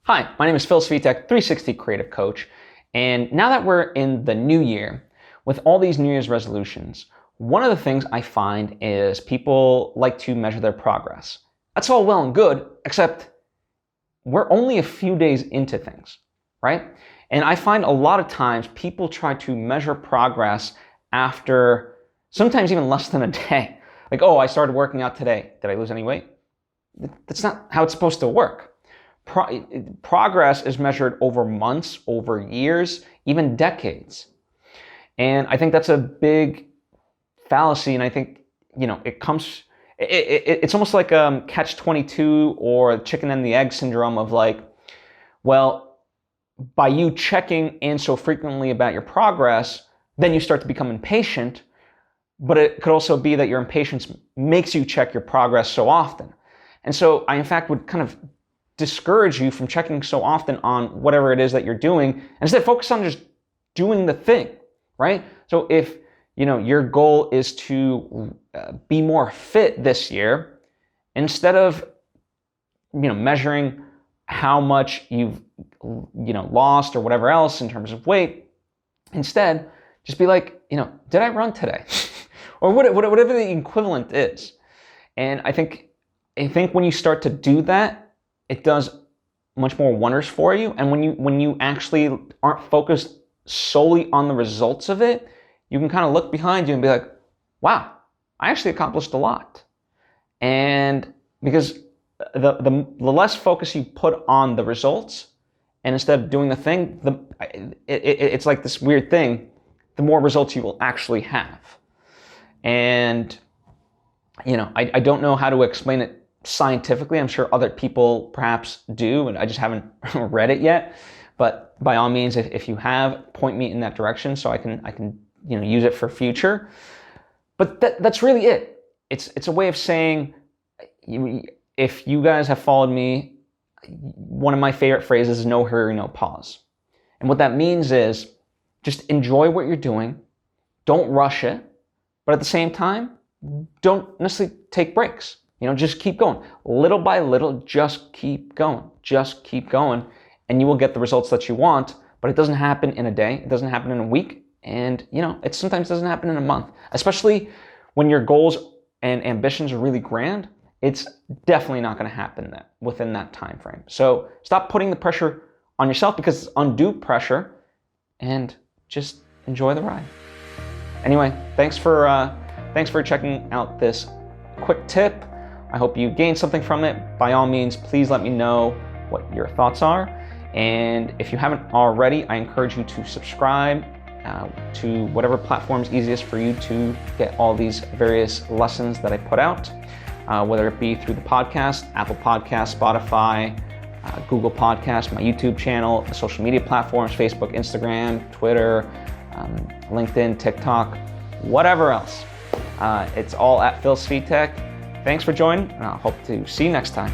Hi, my name is Phil Svitek, 360 Creative Coach, and now that we're in the new year, with all these New Year's resolutions, one of the things I find is people like to measure their progress. That's all well and good, except we're only a few days into things, right? And I find a lot of times people try to measure progress after sometimes even less than a day. Like, oh, I started working out today. Did I lose any weight? That's not how it's supposed to work. Progress is measured over months, over years, even decades. And I think that's a big fallacy. And I think, it's almost like catch-22 or chicken and the egg syndrome of like, well, by you checking in so frequently about your progress, then you start to become impatient. But it could also be that your impatience makes you check your progress so often. And so I, in fact, would kind of discourage you from checking so often on whatever it is that you're doing, and instead focus on just doing the thing, right? So if your goal is to be more fit this year, instead of measuring how much you've lost or whatever else in terms of weight, instead just be like, did I run today? Or whatever the equivalent is. And I think when you start to do that, it does much more wonders for you. And when you actually aren't focused solely on the results of it, you can kind of look behind you and be like, wow, I actually accomplished a lot. And because the less focus you put on the results, and instead of doing the thing, it's like this weird thing, the more results you will actually have. And I don't know how to explain it scientifically. I'm sure other people perhaps do, and I just haven't read it yet. But by all means, if you have, point me in that direction so I can use it for future. But that's really it. It's a way of saying, if you guys have followed me, one of my favorite phrases is no hurry, no pause. And what that means is just enjoy what you're doing. Don't rush it. But at the same time, don't necessarily take breaks. Just keep going. Little by little, just keep going. Just keep going, and you will get the results that you want, but it doesn't happen in a day. It doesn't happen in a week, and it sometimes doesn't happen in a month. Especially when your goals and ambitions are really grand, it's definitely not going to happen within that time frame. So stop putting the pressure on yourself, because it's undue pressure, and just enjoy the ride. Anyway, thanks for checking out this quick tip. I hope you gained something from it. By all means, please let me know what your thoughts are. And if you haven't already, I encourage you to subscribe to whatever platform is easiest for you to get all these various lessons that I put out, whether it be through the podcast, Apple Podcasts, Spotify, Google Podcasts, my YouTube channel, the social media platforms, Facebook, Instagram, Twitter, LinkedIn, TikTok, whatever else. It's all at Phil Svitek. Thanks for joining, and I hope to see you next time.